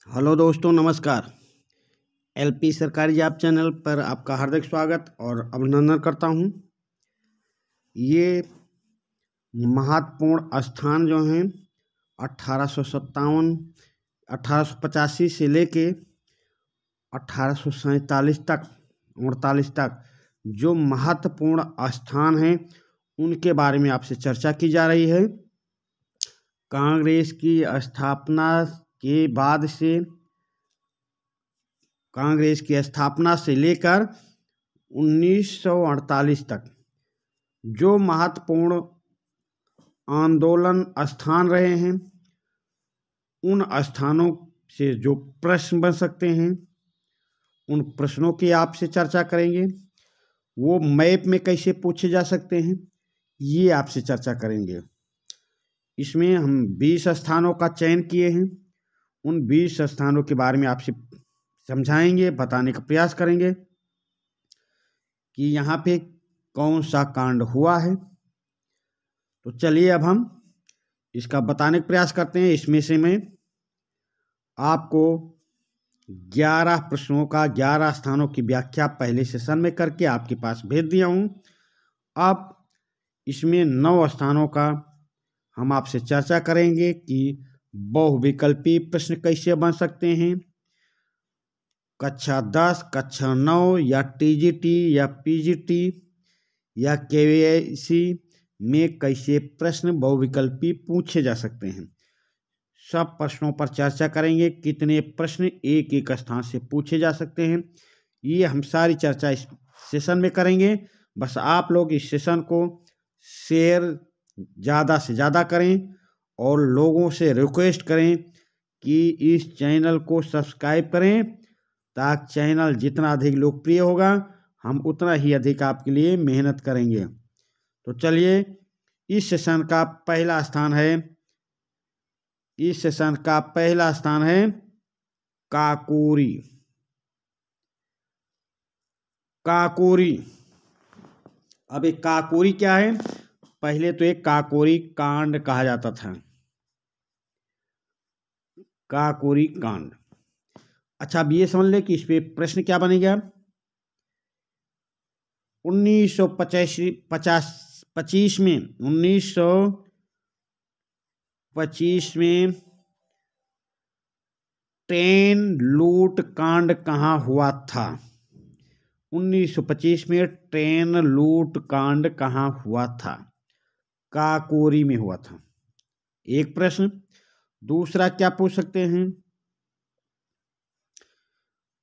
Hello दोस्तों, नमस्कार। LP सरकारी जॉब चैनल पर आपका हार्दिक स्वागत और अभिनंदन करता हूं। ये महत्वपूर्ण स्थान जो हैं 1885 से लेके 1847 तक 48 तक जो महत्वपूर्ण स्थान हैं उनके बारे में आपसे चर्चा की जा रही है। कांग्रेस की स्थापना के बाद से कांग्रेस की स्थापना से लेकर 1948 तक जो महत्वपूर्ण आंदोलन स्थान रहे हैं उन स्थानों से जो प्रश्न बन सकते हैं उन प्रश्नों की आपसे चर्चा करेंगे। वो मैप में कैसे पूछे जा सकते हैं ये आपसे चर्चा करेंगे। इसमें हम 20 स्थानों का चयन किए हैं। उन 20 स्थानों के बारे में आपसे समझाएंगे, बताने का प्रयास करेंगे कि यहाँ पे कौन सा कांड हुआ है। तो चलिए अब हम इसका बताने का प्रयास करते हैं। इसमें से मैं आपको 11 प्रश्नों का 11 स्थानों की व्याख्या पहले सेशन में करके आपके पास भेज दिया हूँ। अब इसमें 9 स्थानों का हम आपसे चर्चा करेंगे कि बहुविकल्पी प्रश्न कैसे बन सकते हैं। कक्षा 10, कक्षा 9 या टीजीटी या पीजीटी या केवीएसी में कैसे प्रश्न बहुविकल्पी पूछे जा सकते हैं। सब प्रश्नों पर चर्चा करेंगे। कितने प्रश्न एक एक स्थान से पूछे जा सकते हैं ये हम सारी चर्चा इस सेशन में करेंगे। बस आप लोग इस सेशन को शेयर ज़्यादा से ज़्यादा करें और लोगों से रिक्वेस्ट करें कि इस चैनल को सब्सक्राइब करें, ताकि चैनल जितना अधिक लोकप्रिय होगा हम उतना ही अधिक आपके लिए मेहनत करेंगे। तो चलिए, इस सेशन का पहला स्थान है काकोरी। अब एक काकोरी क्या है? पहले तो एक काकोरी कांड कहा जाता था। काकोरी कांड। अच्छा, अब ये समझ ले कि इस पे प्रश्न क्या बनेगा। 1925 में ट्रेन लूट कांड कहाँ हुआ था? 1925 में ट्रेन लूट कांड कहाँ हुआ था? काकोरी में हुआ था। एक प्रश्न। दूसरा क्या पूछ सकते हैं?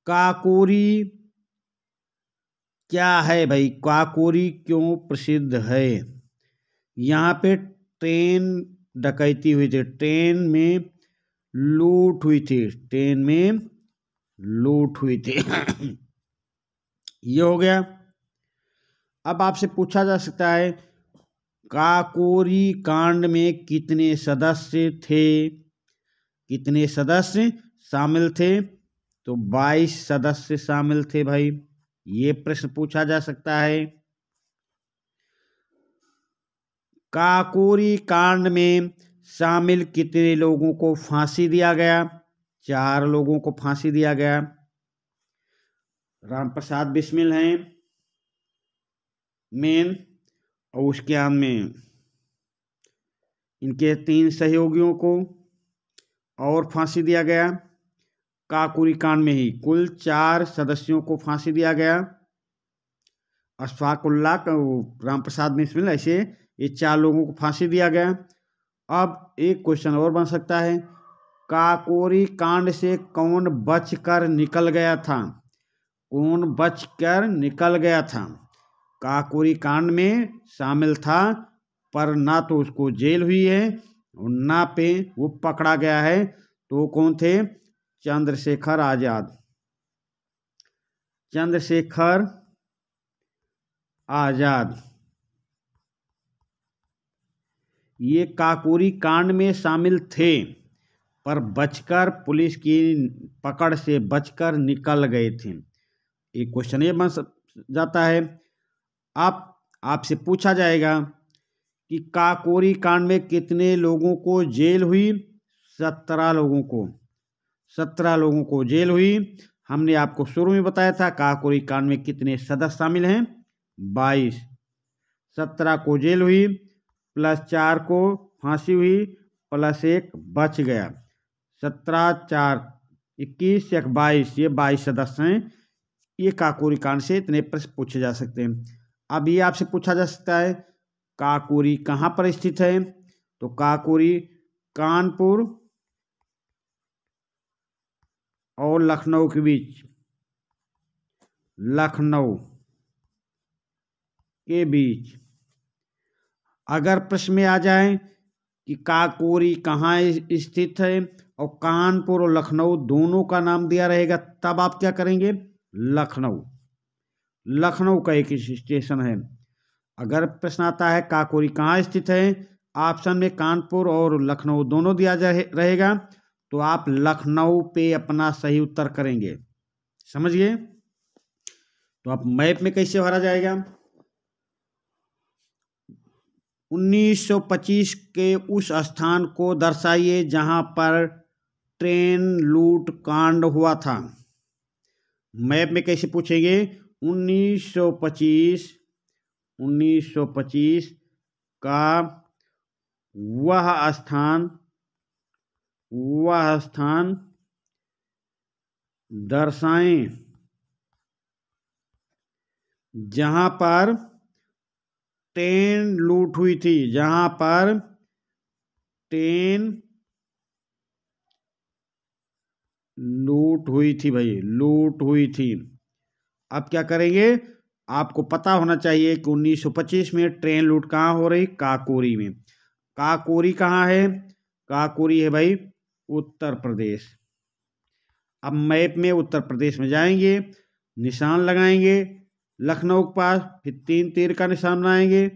काकोरी क्या है भाई? काकोरी क्यों प्रसिद्ध है? यहाँ पे ट्रेन डकैती हुई थी, ट्रेन में लूट हुई थी ये हो गया। अब आपसे पूछा जा सकता है काकोरी कांड में कितने सदस्य शामिल थे? तो 22 सदस्य शामिल थे भाई। ये प्रश्न पूछा जा सकता है। काकोरी कांड में शामिल कितने लोगों को फांसी दिया गया? 4 लोगों को फांसी दिया गया। राम प्रसाद बिस्मिल हैं मेन, और उसके बाद में इनके 3 सहयोगियों को और फांसी दिया गया। काकोरी कांड में ही कुल 4 सदस्यों को फांसी दिया गया। अशफाक उल्लाह, राम प्रसाद बिस्मिल, ऐसे ये 4 लोगों को फांसी दिया गया। अब एक क्वेश्चन और बन सकता है, काकोरी कांड से कौन बचकर निकल गया था? काकोरी कांड में शामिल था पर ना तो उसको जेल हुई है और ना पे वो पकड़ा गया है। तो कौन थे? चंद्रशेखर आजाद। ये काकोरी कांड में शामिल थे पर बचकर, पुलिस की पकड़ से बचकर निकल गए थे। एक क्वेश्चन ये बन जाता है। आपसे पूछा जाएगा कि काकोरी कांड में कितने लोगों को जेल हुई? 17 लोगों को। 17 लोगों को जेल हुई। हमने आपको शुरू में बताया था काकोरी कांड में कितने सदस्य शामिल हैं, 22। 17 को जेल हुई प्लस 4 को फांसी हुई प्लस 1 बच गया। 17 4 21 1 22, ये 22 सदस्य हैं। ये काकोरी कांड से इतने प्रश्न पूछे जा सकते हैं। अब ये आपसे पूछा जा सकता है काकोरी कहाँ पर स्थित है, तो काकोरी कानपुर और लखनऊ के बीच, लखनऊ के बीच। अगर प्रश्न में आ जाए कि काकोरी कहाँ स्थित है और कानपुर और लखनऊ दोनों का नाम दिया रहेगा, तब आप क्या करेंगे, लखनऊ, लखनऊ का एक स्टेशन है। अगर प्रश्न आता है काकोरी कहाँ स्थित है, ऑप्शन में कानपुर और लखनऊ दोनों दिया रहेगा, तो आप लखनऊ पे अपना सही उत्तर करेंगे। समझ गए? तो आप मैप में कैसे भरा जाएगा, 1925 के उस स्थान को दर्शाइए जहां पर ट्रेन लूट कांड हुआ था। मैप में कैसे पूछेंगे, 1925 का वह स्थान दर्शाएं जहां पर ट्रेन लूट हुई थी, जहां पर ट्रेन लूट हुई थी भाई, लूट हुई थी। अब क्या करेंगे, आपको पता होना चाहिए कि 1925 में ट्रेन लूट कहाँ हो रही, काकोरी में। काकोरी कहाँ है, काकोरी है भाई उत्तर प्रदेश। अब मैप में उत्तर प्रदेश में जाएंगे, निशान लगाएंगे लखनऊ के पास, फिर 3 तीर का निशान बनाएंगे,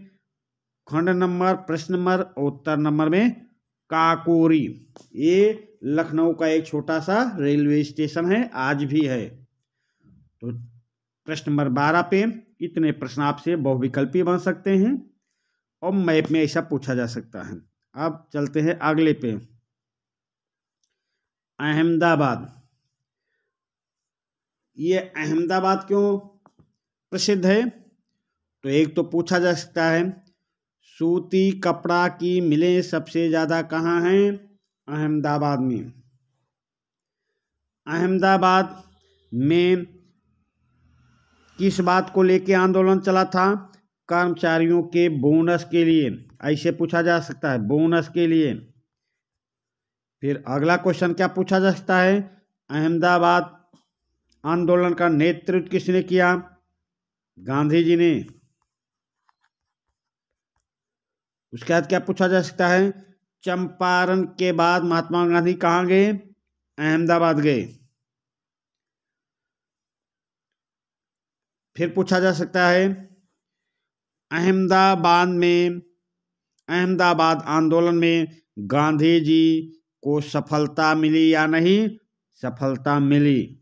खंड नंबर, प्रश्न नंबर और उत्तर नंबर में काकोरी। ये लखनऊ का एक छोटा सा रेलवे स्टेशन है, आज भी है। तो प्रश्न नंबर 12 पे इतने प्रश्न आपसे बहुविकल्पी बन सकते हैं और मैप में ऐसा पूछा जा सकता है। अब चलते हैं अगले पे, अहमदाबाद। ये अहमदाबाद क्यों प्रसिद्ध है, तो एक तो पूछा जा सकता है सूती कपड़ा की मिलें सबसे ज़्यादा कहाँ हैं, अहमदाबाद में। अहमदाबाद में किस बात को लेके आंदोलन चला था, कर्मचारियों के बोनस के लिए, ऐसे पूछा जा सकता है, बोनस के लिए। फिर अगला क्वेश्चन क्या पूछा जा सकता है, अहमदाबाद आंदोलन का नेतृत्व किसने किया, गांधी जी ने। उसके बाद क्या पूछा जा सकता है, चंपारण के बाद महात्मा गांधी कहाँ गए, अहमदाबाद गए। फिर पूछा जा सकता है अहमदाबाद आंदोलन में गांधी जी को सफलता मिली या नहीं, सफलता मिली।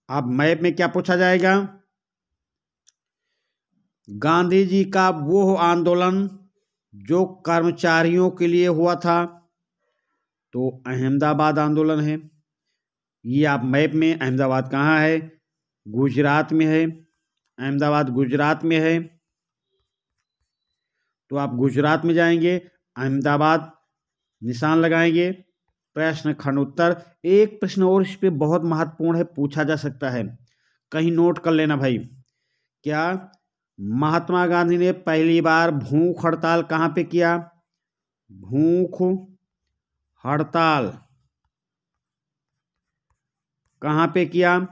अब मैप में क्या पूछा जाएगा, गांधी जी का वो आंदोलन जो कर्मचारियों के लिए हुआ था, तो अहमदाबाद आंदोलन है। ये आप मैप में, अहमदाबाद कहाँ है, गुजरात में है, अहमदाबाद गुजरात में है। तो आप गुजरात में जाएंगे, अहमदाबाद निशान लगाएंगे, प्रश्न खंड उत्तर। एक प्रश्न और इस पे बहुत महत्वपूर्ण है, पूछा जा सकता है, कहीं नोट कर लेना भाई। क्या महात्मा गांधी ने पहली बार भूख हड़ताल कहाँ पे किया, भूख हड़ताल कहाँ पे किया,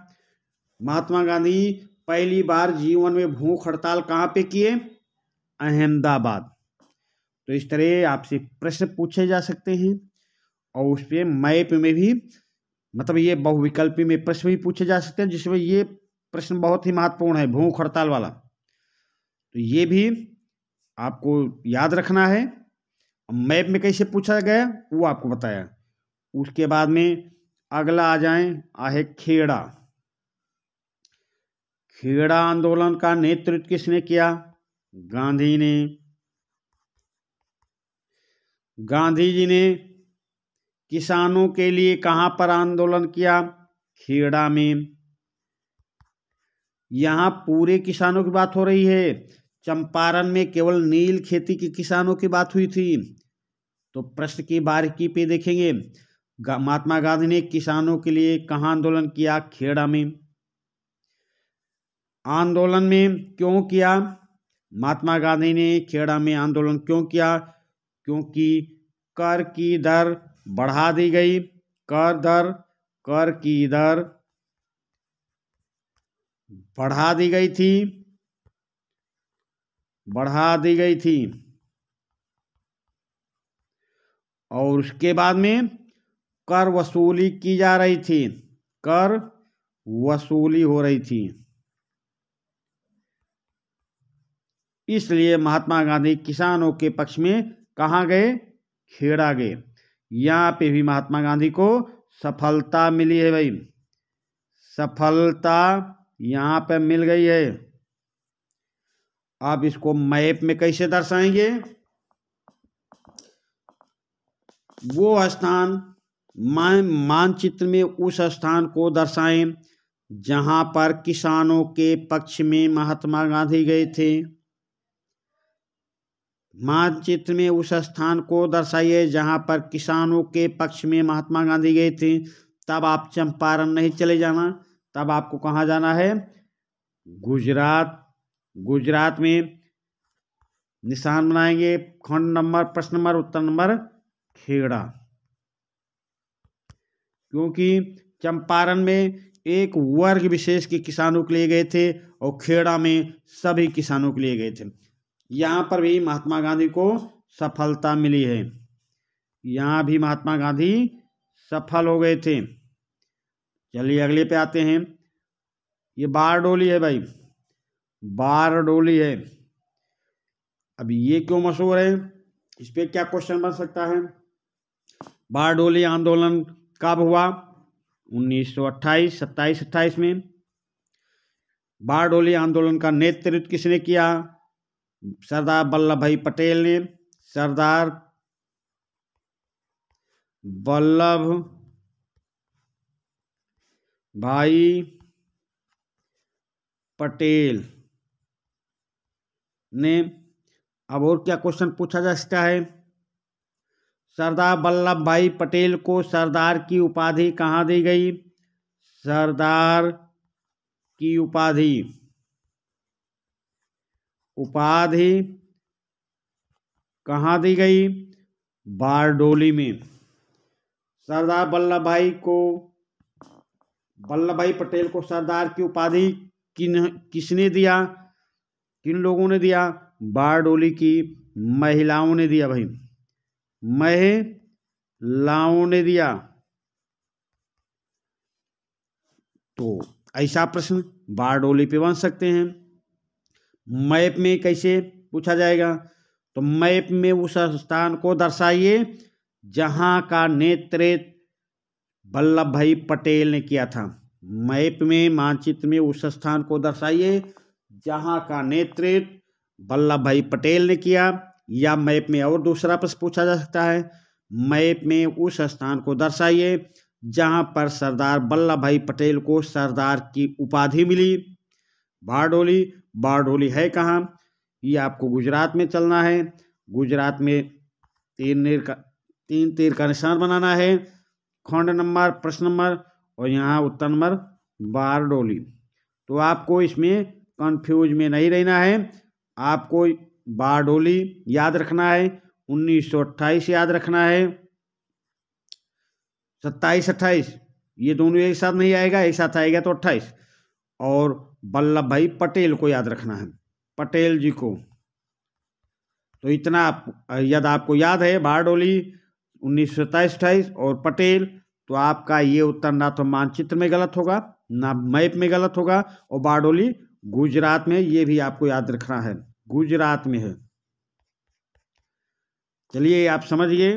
महात्मा गांधी पहली बार जीवन में भूख हड़ताल कहाँ पे किए, अहमदाबाद। तो इस तरह आपसे प्रश्न पूछे जा सकते हैं और उस पर मैप में भी, मतलब ये बहुविकल्पी में प्रश्न भी पूछे जा सकते हैं, जिसमें ये प्रश्न बहुत ही महत्वपूर्ण है, भूख हड़ताल वाला। तो ये भी आपको याद रखना है। मैप में कैसे पूछा गया वो आपको बताया। उसके बाद में अगला आ जाए खेड़ा। खेड़ा आंदोलन का नेतृत्व किसने किया, गांधी ने। गांधी जी ने किसानों के लिए कहाँ पर आंदोलन किया? खेड़ा में। यहाँ पूरे किसानों की बात हो रही है। चंपारण में केवल नील खेती के किसानों की बात हुई थी। तो प्रश्न की बारीकी पे देखेंगे। महात्मा गांधी ने किसानों के लिए कहाँ आंदोलन किया? खेड़ा में। आंदोलन में क्यों किया? महात्मा गांधी ने खेड़ा में आंदोलन क्यों किया? क्योंकि कर की दर बढ़ा दी गई। कर की दर बढ़ा दी गई थी और उसके बाद में कर वसूली की जा रही थी। कर वसूली हो रही थी। इसलिए महात्मा गांधी किसानों के पक्ष में कहाँ गए? खेड़ा गए। यहाँ पे भी महात्मा गांधी को सफलता मिली है भाई। सफलता यहाँ पे मिल गई है। अब इसको मैप में कैसे दर्शाएंगे? वो स्थान मानचित्र में उस स्थान को दर्शाएं जहां पर किसानों के पक्ष में महात्मा गांधी गए थे। मानचित्र में उस स्थान को दर्शाइए जहां पर किसानों के पक्ष में महात्मा गांधी गए थे। तब आप चंपारण नहीं चले जाना, तब आपको कहाँ जाना है? गुजरात। गुजरात में निशान बनाएंगे। खंड नंबर, प्रश्न नंबर, उत्तर नंबर खेड़ा। क्योंकि चंपारण में एक वर्ग विशेष के किसानों के लिए गए थे और खेड़ा में सभी किसानों के लिए गए थे। यहाँ पर भी महात्मा गांधी को सफलता मिली है। यहाँ भी महात्मा गांधी सफल हो गए थे। चलिए अगले पे आते हैं। ये बारडोली है भाई, बारडोली है। अब ये क्यों मशहूर है? इस पे क्या क्वेश्चन बन सकता है? बारडोली आंदोलन कब हुआ? 1928, 27-28 में। बारडोली आंदोलन का नेतृत्व किसने किया? सरदार वल्लभ भाई पटेल ने। सरदार वल्लभ भाई पटेल ने। अब और क्या क्वेश्चन पूछा जा सकता है? सरदार वल्लभ भाई पटेल को सरदार की उपाधि कहाँ दी गई? सरदार की उपाधि कहाँ दी गई? बारडोली में। सरदार वल्लभ भाई पटेल को सरदार की उपाधि किसने दिया? किन लोगों ने दिया? बारडोली की महिलाओं ने दिया भाई, महिलाओं ने दिया। तो ऐसा प्रश्न बारडोली पे बन सकते हैं। मैप में कैसे पूछा जाएगा? तो मैप में उस स्थान को दर्शाइए जहां का नेतृत्व वल्लभ भाई पटेल ने किया था। मैप में, मानचित्र में उस स्थान को दर्शाइए जहां का नेतृत्व वल्लभ भाई पटेल ने किया। या मैप में और दूसरा प्रश्न पूछा जा सकता है, मैप में उस स्थान को दर्शाइए जहां पर सरदार वल्लभ भाई पटेल को सरदार की उपाधि मिली। बारडोली है कहाँ? ये आपको गुजरात में चलना है। गुजरात में तीन तीर का निशान बनाना है। खंड नंबर, प्रश्न नंबर और यहाँ उत्तर नंबर बारडोली। तो आपको इसमें कंफ्यूज में नहीं रहना है। आपको बारडोली याद रखना है, 1928 याद रखना है, 27-28 ये दोनों एक साथ नहीं आएगा, एक साथ आएगा तो 28। और वल्लभ भाई पटेल को याद रखना है, पटेल जी को। तो इतना यदि आपको याद है बारडोली 1927-28 और पटेल, तो आपका ये उत्तर ना तो मानचित्र में गलत होगा ना मैप में गलत होगा। और बारडोली गुजरात में, ये भी आपको याद रखना है, गुजरात में है। चलिए आप समझिए।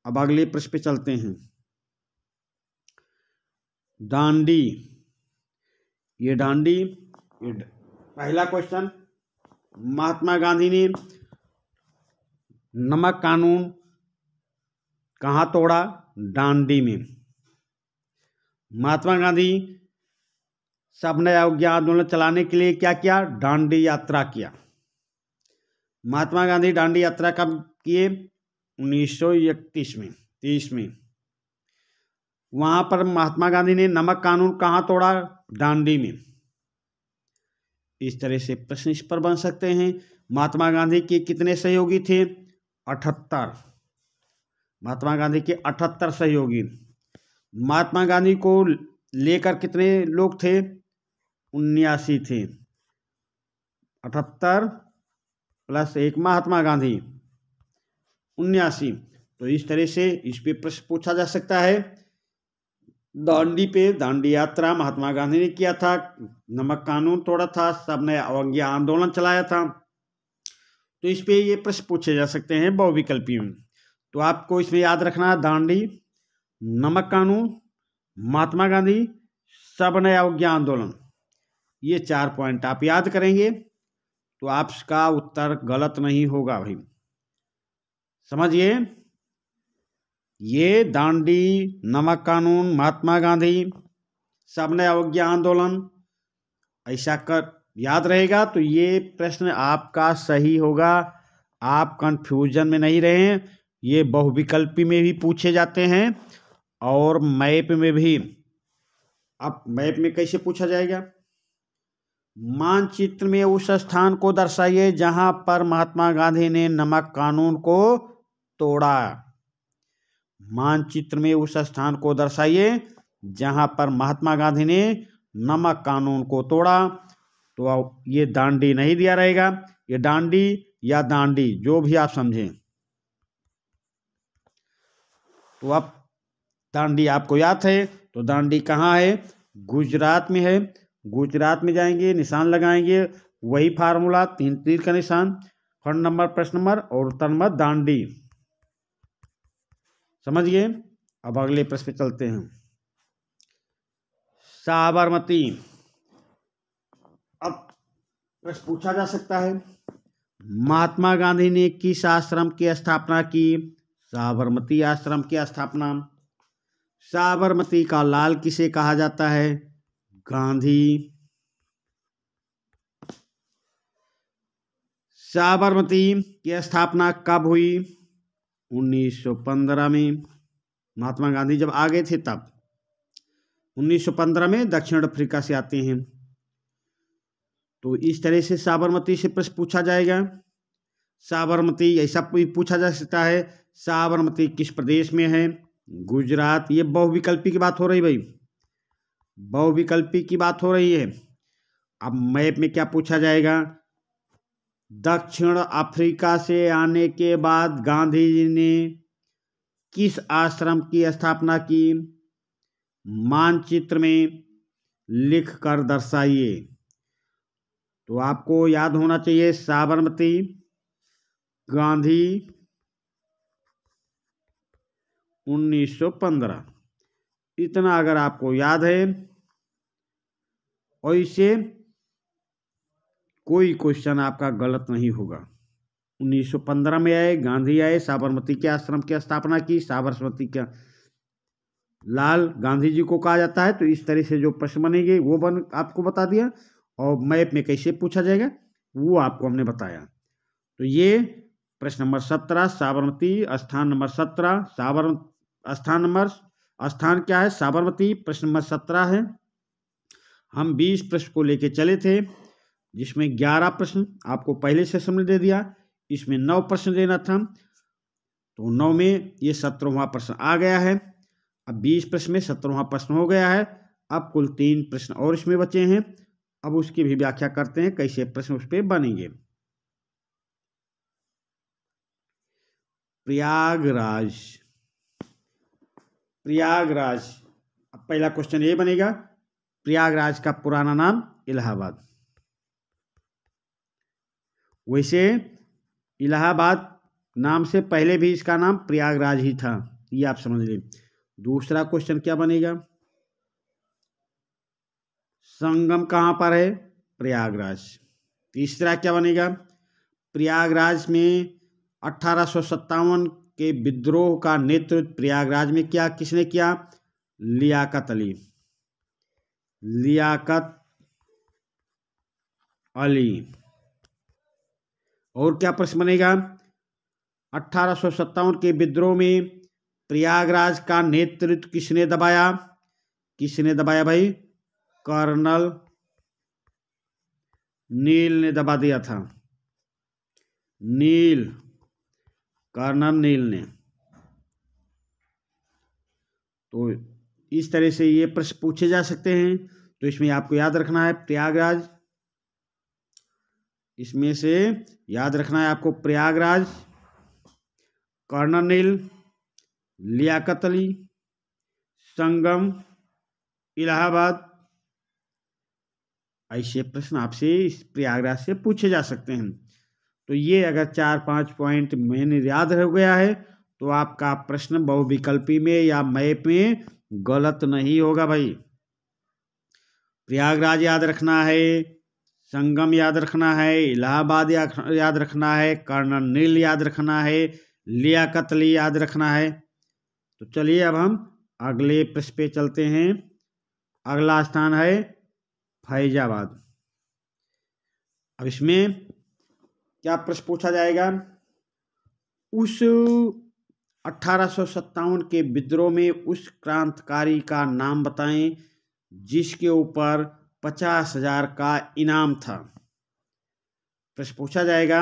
अब अगले प्रश्न पे चलते हैं। डांडी, ये डांडी, ये पहला क्वेश्चन, महात्मा गांधी ने नमक कानून कहाँ तोड़ा? दांडी में। महात्मा गांधी सबने अवज्ञा आंदोलन चलाने के लिए क्या किया? दांडी यात्रा किया। महात्मा गांधी दांडी यात्रा कब किए? 1931 में, 30 में। वहां पर महात्मा गांधी ने नमक कानून कहाँ तोड़ा? दांडी में। इस तरह से प्रश्न इस पर बन सकते हैं। महात्मा गांधी के कितने सहयोगी थे? 78। महात्मा गांधी के 78 सहयोगी। महात्मा गांधी को लेकर कितने लोग थे? 79 थे। 78 प्लस 1 महात्मा गांधी, 79। तो इस तरह से इस पे प्रश्न पूछा जा सकता है। दांडी पे दांडी यात्रा महात्मा गांधी ने किया था, नमक कानून तोड़ा था, सबने अवज्ञा आंदोलन चलाया था। तो इस पे ये प्रश्न पूछे जा सकते हैं बहुविकल्पी में। तो आपको इसमें याद रखना है दांडी, नमक कानून, महात्मा गांधी, सबने अवज्ञा आंदोलन, ये 4 पॉइंट आप याद करेंगे तो आपका उत्तर गलत नहीं होगा भाई। समझिए, ये दांडी, नमक कानून, महात्मा गांधी, सबने अवज्ञा आंदोलन, ऐसा कर याद रहेगा तो ये प्रश्न आपका सही होगा। आप कंफ्यूजन में नहीं रहें। ये बहुविकल्पी में भी पूछे जाते हैं और मैप में भी। अब मैप में कैसे पूछा जाएगा? मानचित्र में उस स्थान को दर्शाइए जहां पर महात्मा गांधी ने नमक कानून को तोड़ा। मानचित्र में उस स्थान को दर्शाइए जहां पर महात्मा गांधी ने नमक कानून को तोड़ा। तो ये दांडी नहीं दिया रहेगा, ये दांडी या दांडी जो भी आप समझें। तो अब दांडी आपको याद है, तो दांडी कहाँ है? गुजरात में है। गुजरात में जाएंगे, निशान लगाएंगे, वही फार्मूला 3 तीर का निशान, खंड नंबर, प्रश्न नंबर और उत्तर नंबर दांडी। समझिए। अब अगले प्रश्न पे चलते हैं। साबरमती। अब प्रश्न पूछा जा सकता है, महात्मा गांधी ने किस आश्रम की स्थापना की? साबरमती आश्रम की स्थापना। साबरमती का लाल किसे कहा जाता है? गांधी। साबरमती की स्थापना कब हुई? 1915 में। महात्मा गांधी जब आ गए थे तब 1915 में दक्षिण अफ्रीका से आते हैं। तो इस तरह से साबरमती से प्रश्न पूछा जाएगा। साबरमती ऐसा पूछा जा सकता है, साबरमती किस प्रदेश में है? गुजरात। ये बहुविकल्पी की बात हो रही भाई, बहुविकल्पी की बात हो रही है। अब मैप में क्या पूछा जाएगा? दक्षिण अफ्रीका से आने के बाद गांधी जी ने किस आश्रम की स्थापना की? मानचित्र में लिख कर दर्शाइए। तो आपको याद होना चाहिए साबरमती, गांधी, 1915। इतना अगर आपको याद है, और इससे कोई क्वेश्चन आपका गलत नहीं होगा। 1915 में आए, गांधी आए, साबरमती के आश्रम की स्थापना की। साबरमती का लाल गांधी जी को कहा जाता है। तो इस तरह से जो प्रश्न बनेंगे वो आपको बता दिया, और मैप में कैसे पूछा जाएगा वो आपको हमने बताया। तो ये प्रश्न नंबर 17 साबरमती, स्थान नंबर 17 स्थान क्या है? साबरमती। प्रश्न नंबर 17 है। हम 20 प्रश्न को लेके चले थे, जिसमें 11 प्रश्न आपको पहले सेशन में दे दिया, इसमें 9 प्रश्न देना था। तो 9 में ये 17वां प्रश्न आ गया है। अब 20 प्रश्न में 17वां प्रश्न हो गया है। अब कुल 3 प्रश्न और इसमें बचे हैं। अब उसकी भी व्याख्या करते हैं कैसे प्रश्न उस पर बनेंगे। प्रयागराज। प्रयागराज। अब पहला क्वेश्चन ये बनेगा, प्रयागराज का पुराना नाम इलाहाबाद। वैसे इलाहाबाद नाम से पहले भी इसका नाम प्रयागराज ही था, ये आप समझ लें। दूसरा क्वेश्चन क्या बनेगा? संगम कहाँ पर है? प्रयागराज। तीसरा क्या बनेगा? प्रयागराज में 1857 के विद्रोह का नेतृत्व प्रयागराज में किया? किसने किया? लियाकत अली। लियाकत अली। और क्या प्रश्न बनेगा? 1857 के विद्रोह में प्रयागराज का नेतृत्व किसने दबाया? किसने दबाया भाई? कर्नल नील ने दबा दिया था। नील, कर्नल नील ने। तो इस तरह से ये प्रश्न पूछे जा सकते हैं। तो इसमें आपको याद रखना है प्रयागराज, इसमें से याद रखना है आपको प्रयागराज, कर्नल नील, लियाकत अली, संगम, इलाहाबाद। ऐसे प्रश्न आपसे इस प्रयागराज से पूछे जा सकते हैं। तो ये अगर 4-5 पॉइंट मैंने याद हो गया है तो आपका प्रश्न बहुविकल्पी में या मैप में गलत नहीं होगा भाई। प्रयागराज याद रखना है, संगम याद रखना है, इलाहाबाद याद रखना है, कर्नल नील याद रखना है, लियाकत अली याद रखना है। तो चलिए अब हम अगले प्रश्न पे चलते हैं। अगला स्थान है फैजाबाद। अब इसमें क्या प्रश्न पूछा जाएगा? उस 1857 के विद्रोह में उस क्रांतिकारी का नाम बताएं जिसके ऊपर 50,000 का इनाम था। प्रश्न पूछा जाएगा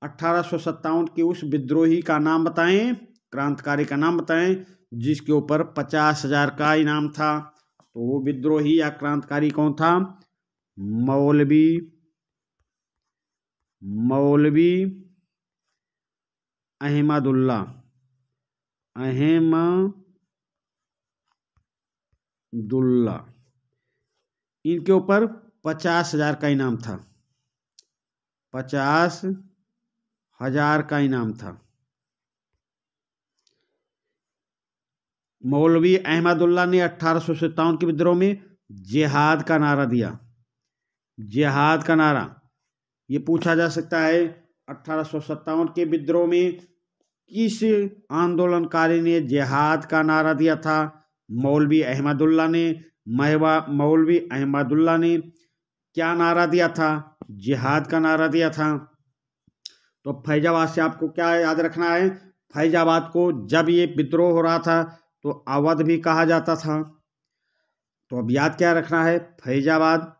1857 के उस विद्रोही का नाम बताएं, क्रांतिकारी का नाम बताएं जिसके ऊपर 50,000 का इनाम था। तो वो विद्रोही या क्रांतिकारी कौन था? मौलवी अहमदुल्ला। इनके ऊपर 50,000 का इनाम था। 50,000 का इनाम था। मौलवी अहमदुल्ला ने 1857 के विद्रोह में जिहाद का नारा दिया। जिहाद का नारा ये पूछा जा सकता है 1857 के विद्रोह में किस आंदोलनकारी ने जिहाद का नारा दिया था? मौलवी अहमदुल्ला ने। मौलवी अहमदुल्ला ने क्या नारा दिया था? जिहाद का नारा दिया था। तो फैजाबाद से आपको क्या याद रखना है? फैजाबाद को जब ये विद्रोह हो रहा था तो अवध भी कहा जाता था। तो अब याद क्या रखना है? फैजाबाद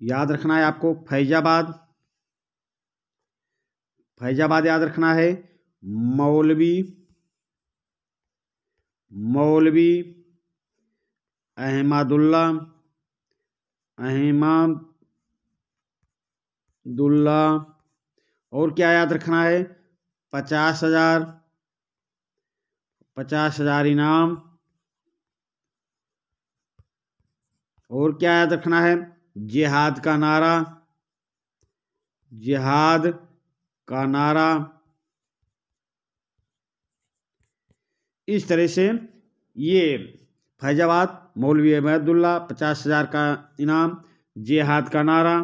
याद रखना है आपको। फैजाबाद याद रखना है। मौलवी अहमदुल्ला और क्या याद रखना है? 50,000 इनाम। और क्या याद रखना है? जिहाद का नारा। इस तरह से ये फैजाबाद, मौलवी अहमदुल्ला, 50,000 का इनाम, जिहाद का नारा।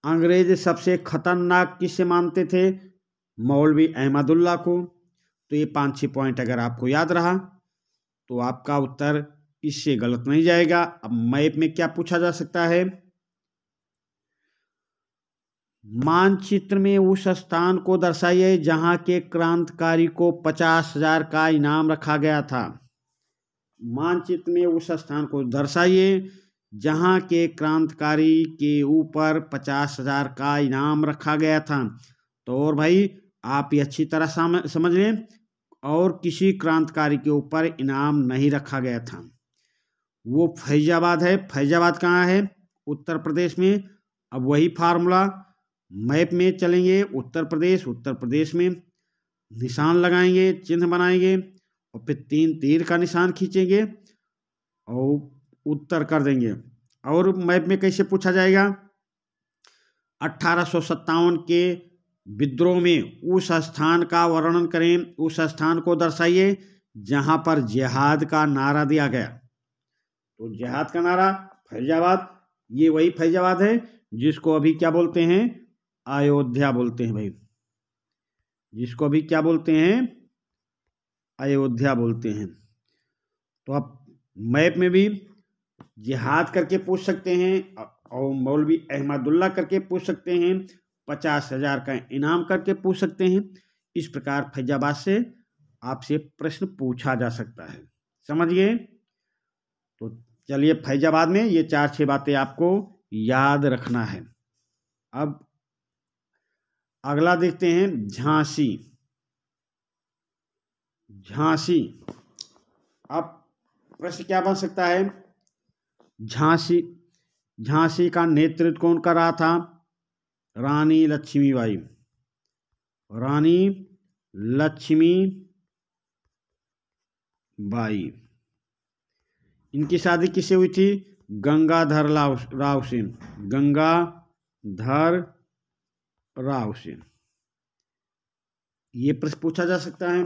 अंग्रेज सबसे खतरनाक किसे मानते थे? मौलवी अहमदुल्ला को। तो ये 5-6 पॉइंट अगर आपको याद रहा तो आपका उत्तर इससे गलत नहीं जाएगा। अब मैप में क्या पूछा जा सकता है? मानचित्र में उस स्थान को दर्शाइए जहां के क्रांतिकारी को 50,000 का इनाम रखा गया था। मानचित्र में उस स्थान को दर्शाइए जहां के क्रांतिकारी के ऊपर 50,000 का इनाम रखा गया था। तो और भाई आप ये अच्छी तरह समझ लें, और किसी क्रांतिकारी के ऊपर इनाम नहीं रखा गया था। वो फैजाबाद है। फैजाबाद कहाँ है? उत्तर प्रदेश में। अब वही फार्मूला मैप में चलेंगे। उत्तर प्रदेश में निशान लगाएंगे, चिन्ह बनाएंगे और फिर 3 तीर का निशान खींचेंगे और उत्तर कर देंगे। और मैप में कैसे पूछा जाएगा? 1857 के विद्रोह में उस स्थान का वर्णन करें, उस स्थान को दर्शाइए जहां पर जिहाद का नारा दिया गया। तो जिहाद का नारा फैजाबाद, ये वही फैजाबाद है जिसको अभी क्या बोलते हैं? अयोध्या बोलते हैं भाई। जिसको अभी क्या बोलते हैं, अयोध्या बोलते हैं। तो आप मैप में भी जिहाद करके पूछ सकते हैं और मौलवी अहमदुल्ला करके पूछ सकते हैं, 50,000 का इनाम करके पूछ सकते हैं। इस प्रकार फैजाबाद से आपसे प्रश्न पूछा जा सकता है। समझ गए? तो चलिए, फैजाबाद में ये 4-6 बातें आपको याद रखना है। अब अगला देखते हैं, झांसी। झांसी, अब प्रश्न क्या बन सकता है? झांसी, झांसी का नेतृत्व कौन कर रहा था? रानी लक्ष्मीबाई। रानी लक्ष्मीबाई। इनकी शादी किससे हुई थी? गंगाधर राव से। गंगाधर राव से। ये प्रश्न पूछा जा सकता है।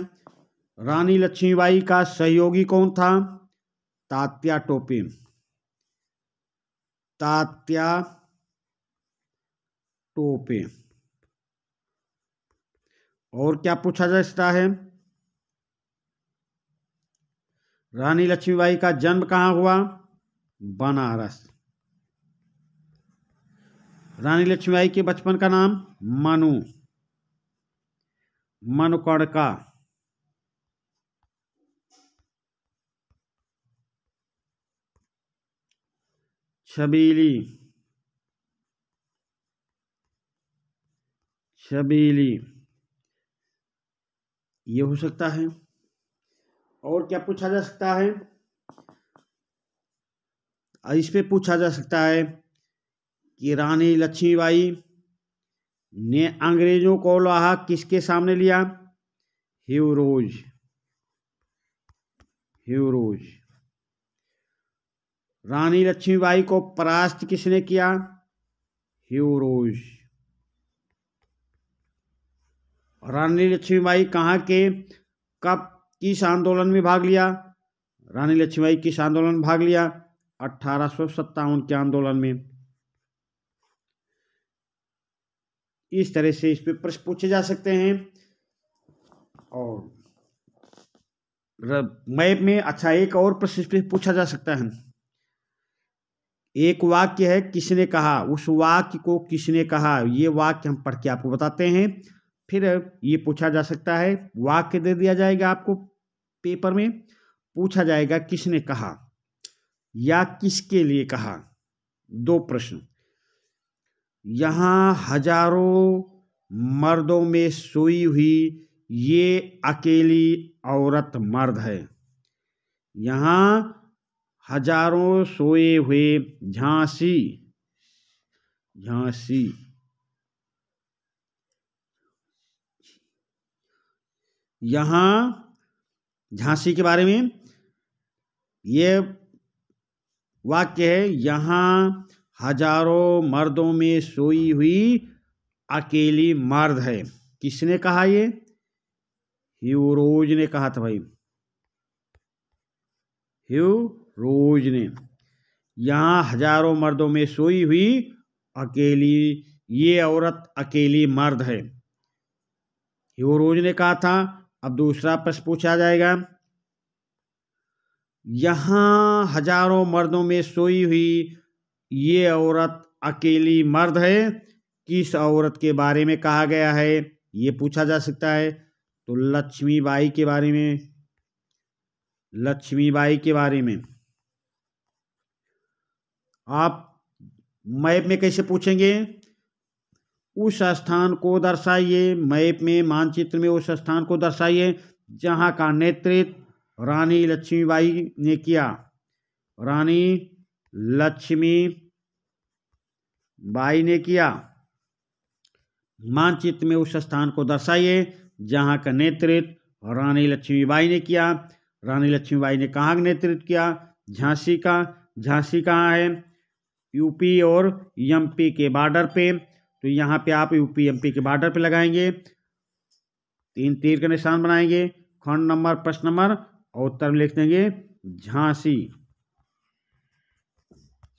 रानी लक्ष्मीबाई का सहयोगी कौन था? तात्या टोपे। तात्या टोपे। और क्या पूछा जा सकता है? रानी लक्ष्मीबाई का जन्म कहाँ हुआ? बनारस। रानी लक्ष्मीबाई के बचपन का नाम? मनु, मनुकड़का। छबीली, छबीली, ये हो सकता है। और क्या पूछा जा सकता है? इस पे पूछा जा सकता है कि रानी लक्ष्मीबाई ने अंग्रेजों को लोहा किसके सामने लिया? Hugh Rose, Hugh Rose. रानी लक्ष्मीबाई को परास्त किसने किया? ह्यूरोज। रानी लक्ष्मीबाई कहाँ के कब किस आंदोलन में भाग लिया? रानी लक्ष्मीबाई किस आंदोलन में भाग लिया? 1857 के आंदोलन में। इस तरह से इस पे प्रश्न पूछे जा सकते हैं। और मैप में अच्छा एक और प्रश्न इस पे पूछा जा सकता है। एक वाक्य है, किसने कहा, उस वाक्य को किसने कहा? ये वाक्य हम पढ़ के आपको बताते हैं। फिर ये पूछा जा सकता है, वाक्य दे दिया जाएगा आपको पेपर में, पूछा जाएगा किसने कहा या किसके लिए कहा। 2 प्रश्न। यहां हजारों मर्दों में सोई हुई ये अकेली औरत मर्द है। यहां हजारों सोए हुए, झांसी, झांसी, यहां झांसी के बारे में ये वाक्य है, यहां हजारों मर्दों में सोई हुई अकेली मर्द है। किसने कहा? ये ह्यूरोज ने कहा था भाई, ह्यूरोज ने। यहां हजारों मर्दों में सोई हुई अकेली, ये औरत अकेली मर्द है, ह्यूरोज ने कहा था। अब दूसरा प्रश्न पूछा जाएगा, यहां हजारों मर्दों में सोई हुई ये औरत अकेली मर्द है, किस औरत के बारे में कहा गया है? ये पूछा जा सकता है। तो लक्ष्मीबाई के बारे में, लक्ष्मीबाई के बारे में। आप मैप में कैसे पूछेंगे? उस स्थान को दर्शाइए, मैप में मानचित्र में उस स्थान को दर्शाइए जहां का नेतृत्व रानी लक्ष्मीबाई ने किया। रानी लक्ष्मीबाई ने किया। मानचित्र में उस स्थान को दर्शाइए जहां का नेतृत्व रानी लक्ष्मीबाई ने किया। रानी लक्ष्मीबाई ने कहाँ नेतृत्व किया? झांसी का। झांसी कहाँ है? यूपी और एमपी के बॉर्डर पे। तो यहाँ पे आप यूपी एमपी के बॉर्डर पे लगाएंगे, 3 तीर का निशान बनाएंगे, खंड नंबर, प्रश्न नंबर और उत्तर में लिख देंगे झांसी।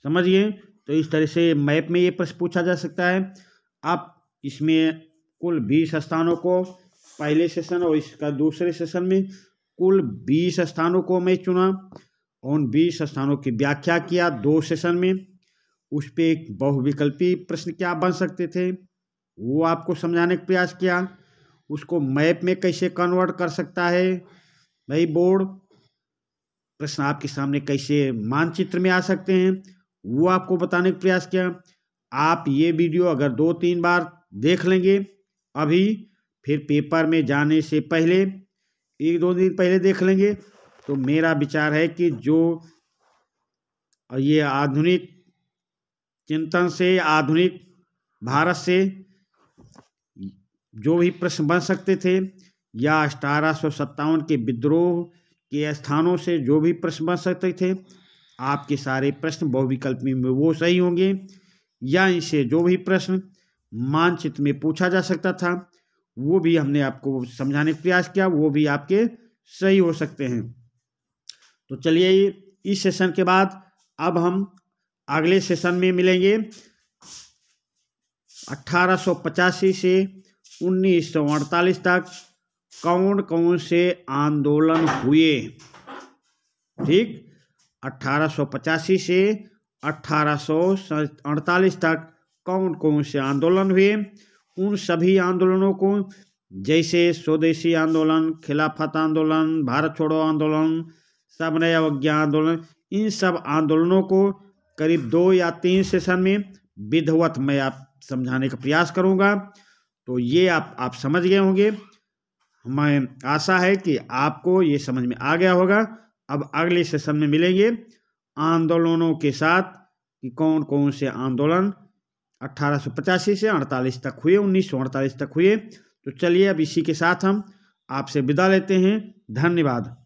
समझिए? तो इस तरह से मैप में ये प्रश्न पूछा जा सकता है। आप इसमें कुल 20 स्थानों को पहले सेशन और इसका दूसरे सेशन में कुल 20 स्थानों को मैं चुना। उन 20 स्थानों की व्याख्या किया 2 सेशन में। उस पर एक बहुविकल्पी प्रश्न क्या बन सकते थे वो आपको समझाने का प्रयास किया। उसको मैप में कैसे कन्वर्ट कर सकता है भाई बोर्ड, प्रश्न आपके सामने कैसे मानचित्र में आ सकते हैं वो आपको बताने का प्रयास किया। आप ये वीडियो अगर 2-3 बार देख लेंगे अभी, फिर पेपर में जाने से पहले 1-2 दिन पहले देख लेंगे, तो मेरा विचार है कि जो ये आधुनिक चिंतन से, आधुनिक भारत से जो भी प्रश्न बन सकते थे या 1857 के विद्रोह के स्थानों से जो भी प्रश्न बन सकते थे, आपके सारे प्रश्न बहुविकल्पी में वो सही होंगे, या इनसे जो भी प्रश्न मानचित्र में पूछा जा सकता था वो भी हमने आपको समझाने का प्रयास किया, वो भी आपके सही हो सकते हैं। तो चलिए इस सेशन के बाद अब हम अगले सेशन में मिलेंगे। 1885 से 1948 तक कौन कौन से आंदोलन हुए। ठीक, 1885 से 1848 तक कौन कौन से आंदोलन हुए। उन सभी आंदोलनों को, जैसे स्वदेशी आंदोलन, खिलाफत आंदोलन, भारत छोड़ो आंदोलन, सबने अवज्ञा आंदोलन, इन सब आंदोलनों को करीब 2 या 3 सेशन में विधिवत मैं आप समझाने का प्रयास करूंगा। तो ये आप समझ गए होंगे। मैं आशा है कि आपको ये समझ में आ गया होगा। अब अगले सेशन में मिलेंगे आंदोलनों के साथ कि कौन कौन से आंदोलन 1885 से 48 तक हुए, 1948 तक हुए। तो चलिए अब इसी के साथ हम आपसे विदा लेते हैं। धन्यवाद।